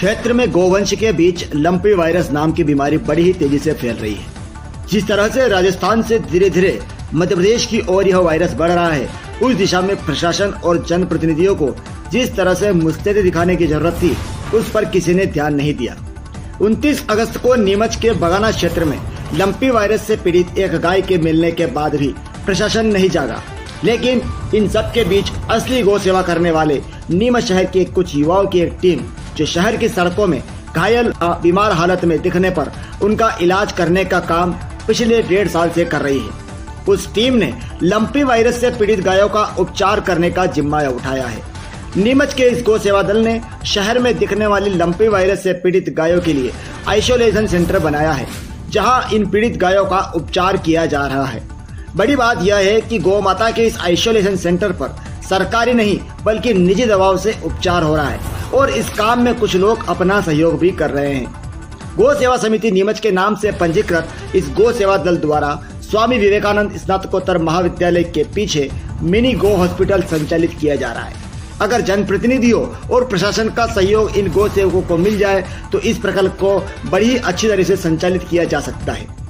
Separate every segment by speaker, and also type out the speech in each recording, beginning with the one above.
Speaker 1: क्षेत्र में गोवंश के बीच लंपी वायरस नाम की बीमारी बड़ी ही तेजी से फैल रही है। जिस तरह से राजस्थान से धीरे धीरे मध्य प्रदेश की ओर यह वायरस बढ़ रहा है, उस दिशा में प्रशासन और जनप्रतिनिधियों को जिस तरह से मुस्तैदी दिखाने की जरूरत थी, उस पर किसी ने ध्यान नहीं दिया। 29 अगस्त को नीमच के बगाना क्षेत्र में लंपी वायरस से पीड़ित एक गाय के मिलने के बाद भी प्रशासन नहीं जागा। लेकिन इन सब के बीच असली गौ सेवा करने वाले नीमच शहर के कुछ युवाओं की एक टीम, जो शहर की सड़कों में घायल बीमार हालत में दिखने पर उनका इलाज करने का काम पिछले 1.5 साल से कर रही है। उस टीम ने लंपी वायरस से पीड़ित गायों का उपचार करने का जिम्मा उठाया है। नीमच के इस गौ सेवा दल ने शहर में दिखने वाली लंपी वायरस से पीड़ित गायों के लिए आइसोलेशन सेंटर बनाया है, जहां इन पीड़ित गायों का उपचार किया जा रहा है। बड़ी बात यह है कि गौ माता के इस आइसोलेशन सेंटर पर सरकारी नहीं बल्कि निजी दबाव से उपचार हो रहा है और इस काम में कुछ लोग अपना सहयोग भी कर रहे हैं। गौ सेवा समिति नीमच के नाम से पंजीकृत इस गौ सेवा दल द्वारा स्वामी विवेकानंद स्नातकोत्तर महाविद्यालय के पीछे मिनी गौ हॉस्पिटल संचालित किया जा रहा है। अगर जनप्रतिनिधियों और प्रशासन का सहयोग इन गौ सेवकों को मिल जाए तो इस प्रकल्प को बड़ी अच्छी तरह से संचालित किया जा सकता है।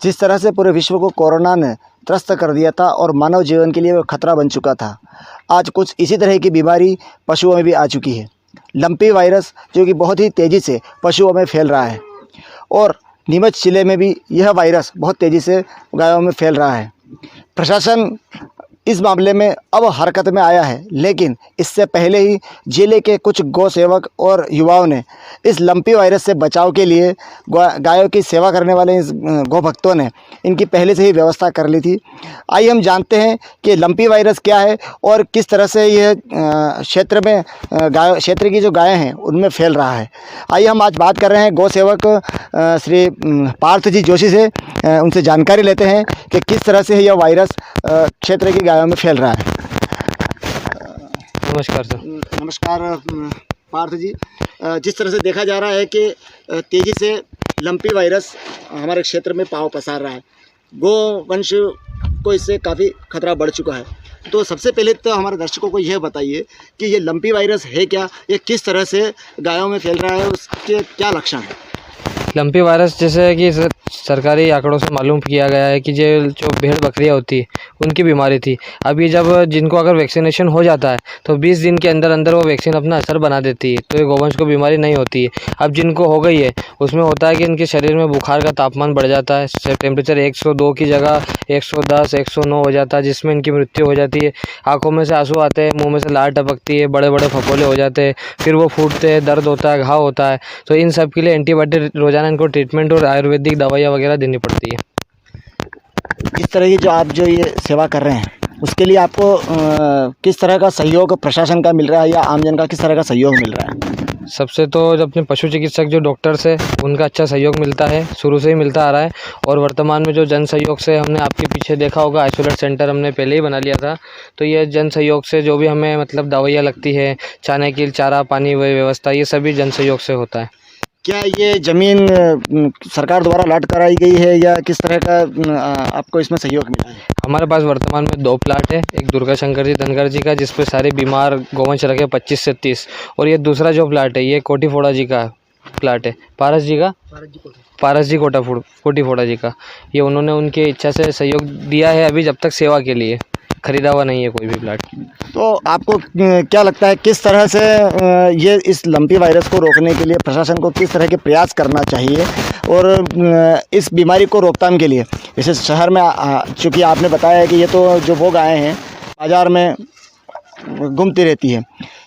Speaker 1: जिस तरह से पूरे विश्व को कोरोना ने त्रस्त कर दिया था और मानव जीवन के लिए वो खतरा बन चुका था, आज कुछ इसी तरह की बीमारी पशुओं में भी आ चुकी है। लंपी वायरस जो कि बहुत ही तेज़ी से पशुओं में फैल रहा है और नीमच जिले में भी यह वायरस बहुत तेज़ी से गायों में फैल रहा है। प्रशासन इस मामले में अब हरकत में आया है, लेकिन इससे पहले ही जिले के कुछ गौ सेवक और युवाओं ने इस लंपी वायरस से बचाव के लिए गायों की सेवा करने वाले इस गौ भक्तों ने इनकी पहले से ही व्यवस्था कर ली थी। आइए हम जानते हैं कि लंपी वायरस क्या है और किस तरह से यह क्षेत्र की जो गायें हैं उनमें फैल रहा है। आइए हम आज बात कर रहे हैं गौ सेवक श्री पार्थ जी जोशी से, उनसे जानकारी लेते हैं कि किस तरह से यह वायरस क्षेत्र की गायों में फैल रहा है।
Speaker 2: नमस्कार सर।
Speaker 1: नमस्कार पार्थ जी, जिस तरह से देखा जा रहा है कि तेज़ी से लंपी वायरस हमारे क्षेत्र में पांव पसार रहा है, गोवंश को इससे काफ़ी खतरा बढ़ चुका है। तो सबसे पहले तो हमारे दर्शकों को यह बताइए कि ये लंपी वायरस है क्या, ये किस तरह से गायों में फैल रहा है, उसके क्या लक्षण हैं?
Speaker 2: लंपी वायरस जैसे कि सरकारी आंकड़ों से मालूम किया गया है कि ये जो भेड़ बकरियां होती है उनकी बीमारी थी। अब ये जब जिनको अगर वैक्सीनेशन हो जाता है तो 20 दिन के अंदर अंदर वो वैक्सीन अपना असर बना देती है, तो ये गोवंश को बीमारी नहीं होती है। अब जिनको हो गई है उसमें होता है कि इनके शरीर में बुखार का तापमान बढ़ जाता है, टेम्परेचर 102 की जगह 110 109 हो जाता है, जिसमें इनकी मृत्यु हो जाती है। आँखों में से आंसू आते हैं, मुँह में से लार टपकती है, बड़े बड़े फफोले हो जाते हैं, फिर वो फूटते हैं, दर्द होता है, घाव होता है। तो इन सब के लिए एंटीबायोटिक रोजाना इनको ट्रीटमेंट और आयुर्वेदिक दवाइयाँ वगैरह देनी पड़ती है।
Speaker 1: इस तरह की जो आप जो ये सेवा कर रहे हैं उसके लिए आपको किस तरह का सहयोग प्रशासन का मिल रहा है या आमजन का किस तरह का सहयोग मिल रहा है?
Speaker 2: सबसे तो अपने पशु चिकित्सक जो डॉक्टर्स है उनका अच्छा सहयोग मिलता है, शुरू से ही मिलता आ रहा है। और वर्तमान में जो जन सहयोग से हमने आपके पीछे देखा होगा आइसोलेट सेंटर हमने पहले ही बना लिया था, तो ये जन सहयोग से जो भी हमें मतलब दवाइयाँ लगती है, चाने की चारा पानी व्यवस्था, ये सभी जन सहयोग से होता है।
Speaker 1: क्या ये ज़मीन सरकार द्वारा अलॉट कराई गई है या किस तरह का आपको इसमें सहयोग मिला है?
Speaker 2: हमारे पास वर्तमान में 2 प्लाट है, एक दुर्गा शंकर जी धनगर जी का जिस पे सारे बीमार गोवंश रखे 25 से 30, और ये दूसरा जो प्लाट है ये कोटी फोड़ा जी का प्लाट है, पारस जी कोटी फोड़ा जी का। ये उन्होंने उनकी इच्छा से सहयोग दिया है अभी, जब तक सेवा के लिए, खरीदा हुआ नहीं है कोई भी प्लाट।
Speaker 1: तो आपको क्या लगता है किस तरह से ये इस लंपी वायरस को रोकने के लिए प्रशासन को किस तरह के प्रयास करना चाहिए और इस बीमारी को रोकथाम के लिए, जैसे शहर में चूँकि आपने बताया है कि ये तो जो वो गायें हैं बाज़ार में घूमती रहती है,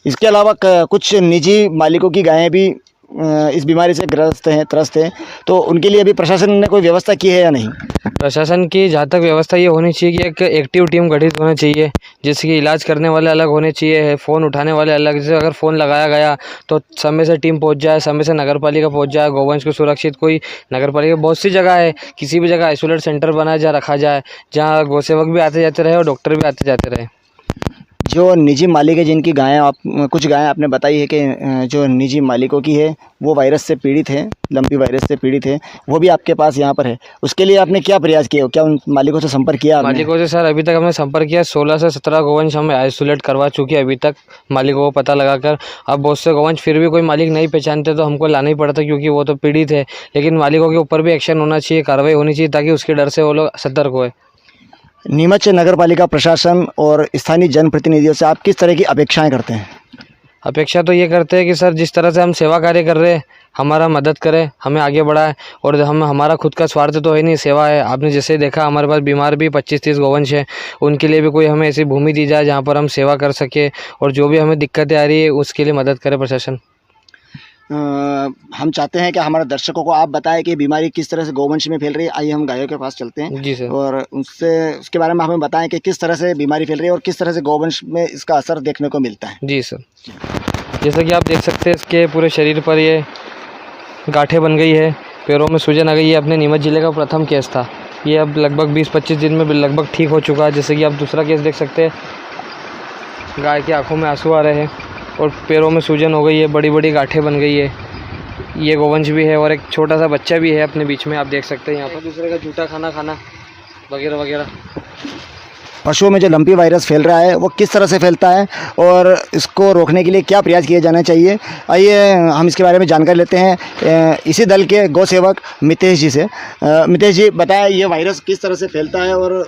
Speaker 1: इसके अलावा कुछ निजी मालिकों की गायें भी इस बीमारी से त्रस्त हैं, तो उनके लिए अभी प्रशासन ने कोई व्यवस्था की है या नहीं?
Speaker 2: प्रशासन की जहाँ तक व्यवस्था ये होनी चाहिए कि एक एक्टिव टीम गठित होना चाहिए, जिससे कि इलाज करने वाले अलग होने चाहिए, फ़ोन उठाने वाले अलग। जैसे अगर फ़ोन लगाया गया तो समय से टीम पहुंच जाए, समय से नगर पालिका पहुंच जाए, गौवंश को सुरक्षित। कोई नगर पालिका बहुत सी जगह है, किसी भी जगह आइसोलेट सेंटर बनाया जहाँ रखा जाए, जहाँ गौसेवक भी आते जाते रहे और डॉक्टर भी आते जाते रहे।
Speaker 1: जो निजी मालिक है, जिनकी गायें कुछ गायें आपने बताई है कि जो निजी मालिकों की है वो वायरस से पीड़ित है, लंपी वायरस से पीड़ित है, वो भी आपके पास यहाँ पर है। उसके लिए आपने क्या प्रयास किए, क्या उन मालिकों से संपर्क किया आपने?
Speaker 2: मालिकों से सर अभी तक हमने संपर्क किया, 16 से 17 गौवंश हमें आइसोलेट करवा चुके हैं अभी तक मालिकों को पता लगाकर। अब बहुत से गौवंश फिर भी कोई मालिक नहीं पहचानते तो हमको लाना ही पड़ता, क्योंकि वो तो पीड़ित है। लेकिन मालिकों के ऊपर भी एक्शन होना चाहिए, कार्रवाई होनी चाहिए, ताकि उसके डर से वो लोग सतर्क होए।
Speaker 1: नीमच नगर पालिका प्रशासन और स्थानीय जनप्रतिनिधियों से आप किस तरह की अपेक्षाएं करते हैं?
Speaker 2: अपेक्षा तो ये करते हैं कि सर जिस तरह से हम सेवा कार्य कर रहे हैं, हमारा मदद करें, हमें आगे बढ़ाएं। और हमारा खुद का स्वार्थ तो है नहीं, सेवा है। आपने जैसे देखा हमारे पास बीमार भी 25-30 गौवंश हैं, उनके लिए भी कोई हमें ऐसी भूमि दी जाए जहाँ पर हम सेवा कर सके, और जो भी हमें दिक्कतें आ रही है उसके लिए मदद करे प्रशासन।
Speaker 1: हम चाहते हैं कि हमारे दर्शकों को आप बताएं कि बीमारी किस तरह से गौवंश में फैल रही है। आइए हम गायों के पास चलते हैं
Speaker 2: जी सर,
Speaker 1: और उसके बारे में हमें बताएं कि किस तरह से बीमारी फैल रही है और किस तरह से गौवंश में इसका असर देखने को मिलता है।
Speaker 2: जी सर, जैसा कि आप देख सकते हैं इसके पूरे शरीर पर ये गांठें बन गई है, पैरों में सूजन आ गई है। अपने नीमच जिले का प्रथम केस था ये, अब लगभग 20-25 दिन में लगभग ठीक हो चुका है। जैसे कि आप दूसरा केस देख सकते हैं, गाय की आंखों में आंसू आ रहे हैं और पैरों में सूजन हो गई है, बड़ी बड़ी गांठें बन गई है। ये गौवंश भी है और एक छोटा सा बच्चा भी है अपने बीच में, आप देख सकते हैं यहाँ पर। दूसरे का जूठा खाना वगैरह वगैरह।
Speaker 1: पशुओं में जो लंपी वायरस फैल रहा है वो किस तरह से फैलता है और इसको रोकने के लिए क्या प्रयास किए जाने चाहिए, आइए हम इसके बारे में जानकारी लेते हैं इसी दल के गौ सेवक मितेश जी से। मितेश जी बताएं, ये वायरस किस तरह से फैलता है और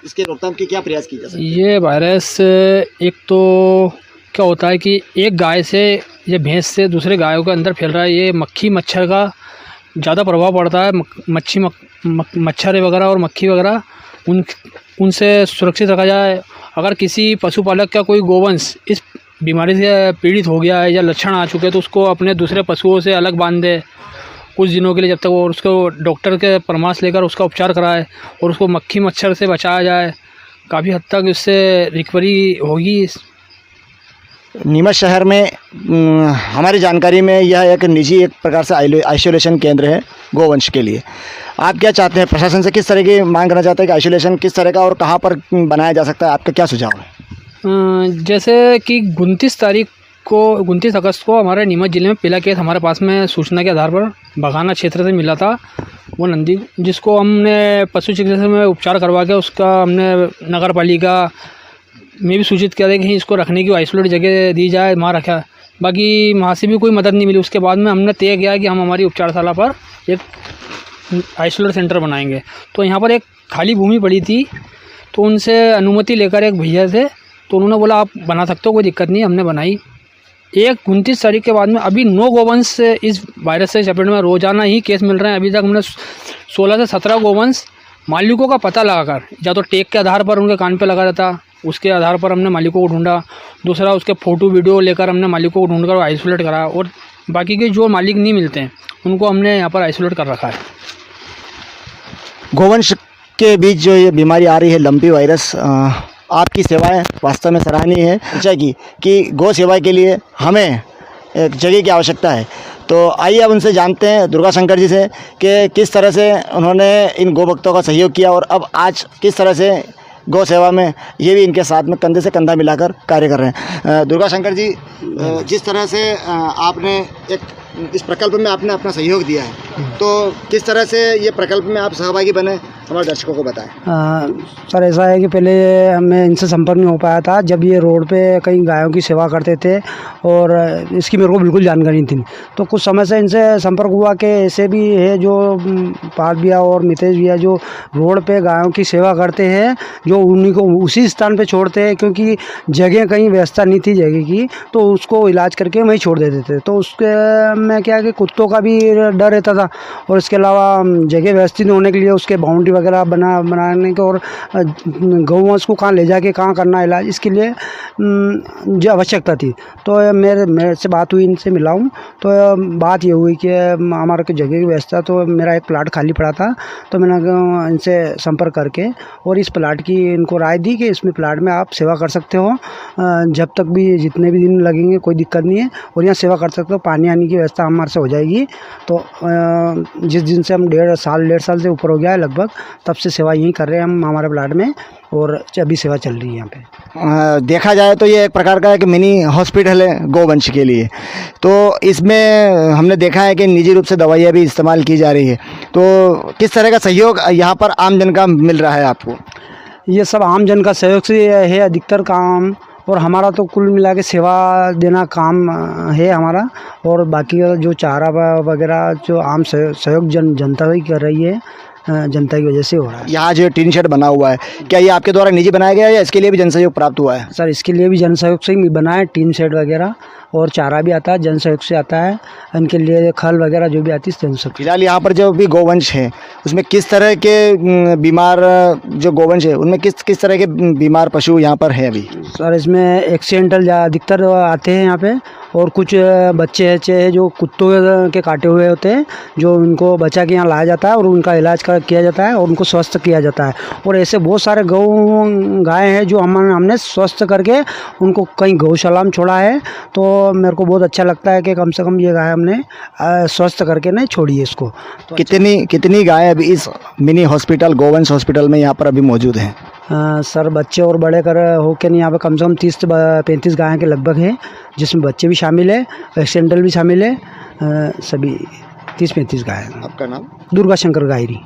Speaker 1: इसके रोकथाम के क्या प्रयास किए जा सकते हैं?
Speaker 3: ये वायरस एक तो क्या होता है कि एक गाय से या भैंस से दूसरे गायों के अंदर फैल रहा है। ये मक्खी मच्छर का ज़्यादा प्रभाव पड़ता है। मच्छर वगैरह और मक्खी वगैरह उनसे सुरक्षित रखा जाए। अगर किसी पशुपालक का कोई गोवंश इस बीमारी से पीड़ित हो गया है या लक्षण आ चुके हैं तो उसको अपने दूसरे पशुओं से अलग बांध दे कुछ दिनों के लिए, जब तक वो उसको डॉक्टर के परामर्श लेकर उसका उपचार कराए और उसको मक्खी मच्छर से बचाया जाए। काफ़ी हद तक इससे रिकवरी होगी।
Speaker 1: नीमच शहर में हमारी जानकारी में यह एक निजी एक प्रकार से आइसोलेशन केंद्र है गोवंश के लिए। आप क्या चाहते हैं, प्रशासन से किस तरह की मांग करना चाहते हैं कि आइसोलेशन किस तरह का और कहाँ पर बनाया जा सकता है? आपका क्या सुझाव है?
Speaker 3: जैसे कि 29 अगस्त को हमारे नीमच ज़िले में पहला केस हमारे पास में सूचना के आधार पर बघाना क्षेत्र से मिला था। वो नंदी जिसको हमने पशु चिकित्सा में उपचार करवा के उसका हमने नगर पालिका में भी सूचित किया था कि इसको रखने की आइसोलेट जगह दी जाए, वहाँ रखा। बाकी वहाँ से भी कोई मदद नहीं मिली। उसके बाद में हमने तय किया कि हम हमारी उपचारशाला पर एक आइसोलेट सेंटर बनाएंगे। तो यहाँ पर एक खाली भूमि पड़ी थी, तो उनसे अनुमति लेकर एक भैया थे, तो उन्होंने बोला आप बना सकते हो, कोई दिक्कत नहीं। हमने बनाई। 29 तारीख के बाद में अभी 9 गौवंश इस वायरस से चपेट में रोजाना ही केस मिल रहे हैं। अभी तक हमने 16 से 17 गौवंश मालिकों का पता लगाकर, या तो टेक के आधार पर उनके कान पे लगा रहता, उसके आधार पर हमने मालिकों को ढूंढा। दूसरा उसके फ़ोटो वीडियो लेकर हमने मालिकों को ढूंढकर आइसोलेट करा, और बाकी के जो मालिक नहीं मिलते हैं उनको हमने यहाँ पर आइसोलेट कर रखा है।
Speaker 1: गोवंश के बीच जो ये बीमारी आ रही है लंपी वायरस, आपकी सेवाएं वास्तव में सराहनीय है। अच्छा कि गौ सेवा के लिए हमें एक जगह की आवश्यकता है। तो आइए अब उनसे जानते हैं, दुर्गा शंकर जी से, कि किस तरह से उन्होंने इन गौ भक्तों का सहयोग किया और अब आज किस तरह से गौ सेवा में ये भी इनके साथ में कंधे से कंधा मिलाकर कार्य कर रहे हैं। दुर्गा शंकर जी, जिस तरह से आपने इस प्रकल्प में आपने अपना सहयोग दिया है, तो किस तरह से ये प्रकल्प में आप सहभागी बने, हमारे दर्शकों को बताएं।
Speaker 4: सर ऐसा है कि पहले हमें इनसे संपर्क नहीं हो पाया था जब ये रोड पे कई गायों की सेवा करते थे, और इसकी मेरे को बिल्कुल जानकारी नहीं थी। तो कुछ समय से इनसे संपर्क हुआ कि ऐसे भी है जो पाल भैया और मितेश भैया जो रोड पे गायों की सेवा करते हैं, जो उन्हीं को उसी स्थान पे छोड़ते हैं, क्योंकि जगह कहीं व्यवस्था नहीं थी जगह की, तो उसको इलाज करके वहीं छोड़ देते थे। तो उसके में क्या है कि कुत्तों का भी डर रहता था, और इसके अलावा जगह व्यवस्थित होने के लिए उसके बाउंड्री वगैरह बनाने के और गौवंश को कहाँ ले जाके कहाँ करना इलाज, इसके लिए जो आवश्यकता थी। तो मेरे से बात हुई, इनसे मिला हूँ, तो बात ये हुई कि हमारे को जगह की व्यवस्था, तो मेरा एक प्लाट खाली पड़ा था, तो मैंने इनसे संपर्क करके और इस प्लाट की इनको राय दी कि इसमें प्लाट में आप सेवा कर सकते हो, जब तक भी जितने भी दिन लगेंगे कोई दिक्कत नहीं है, और यहाँ सेवा कर सकते हो, पानी आने की व्यवस्था हमारे से हो जाएगी। तो जिस दिन से हम 1.5 साल से ऊपर हो गया है लगभग, तब से सेवा यहीं कर रहे हैं हम हमारे प्लाट में, और अभी सेवा चल रही है यहाँ पे।
Speaker 1: देखा जाए तो ये एक प्रकार का एक मिनी हॉस्पिटल है गौवंश के लिए। तो इसमें हमने देखा है कि निजी रूप से दवाइयाँ भी इस्तेमाल की जा रही है, तो किस तरह का सहयोग यहाँ पर आम जन का मिल रहा है आपको?
Speaker 4: ये सब आम जन का सहयोग से है अधिकतर काम, और हमारा तो कुल मिला के सेवा देना काम है हमारा, और बाकी जो चारा वगैरह जो आम सहयोग जनता ही कर रही है, जनता की वजह से हो रहा है।
Speaker 1: यहाँ जो टीन शेड बना हुआ है, क्या ये आपके द्वारा निजी बनाया गया है या इसके लिए भी जन सहयोग प्राप्त हुआ है?
Speaker 4: सर, इसके लिए भी जन सहयोग से ही बना है, टीन शेड वगैरह, और चारा भी आता है जन सहयोग से आता है, इनके लिए खल वगैरह जो भी आती है जन सहयोग।
Speaker 1: फिलहाल यहाँ पर जो भी गौवंश है उसमें किस तरह के बीमार जो गौवंश है उनमें किस तरह के बीमार पशु यहाँ पर है अभी?
Speaker 4: सर, इसमें एक्सीडेंटल अधिकतर आते हैं यहाँ पे, और कुछ बच्चे हैं जो कुत्तों के काटे हुए होते हैं, जो उनको बचा के यहाँ लाया जाता है और उनका इलाज किया जाता है और उनको स्वस्थ किया जाता है। और ऐसे बहुत सारे गाय हैं जो हमने स्वस्थ करके उनको कहीं गौशाला में छोड़ा है। तो मेरे को बहुत अच्छा लगता है कि कम से कम ये गाय हमने स्वस्थ करके नहीं छोड़ी है इसको। तो
Speaker 1: कितनी गाय अभी इस मिनी हॉस्पिटल गौवंश हॉस्पिटल में यहाँ पर अभी मौजूद हैं?
Speaker 4: सर, बच्चे और बड़े कर होके नहीं, यहाँ पे कम से कम 30 से 35 गाय के लगभग है, जिसमें बच्चे भी शामिल है, एक्सीडेंटल भी शामिल है, सभी 30-35 गाय।
Speaker 1: आपका नाम?
Speaker 4: दुर्गा शंकर गायरी।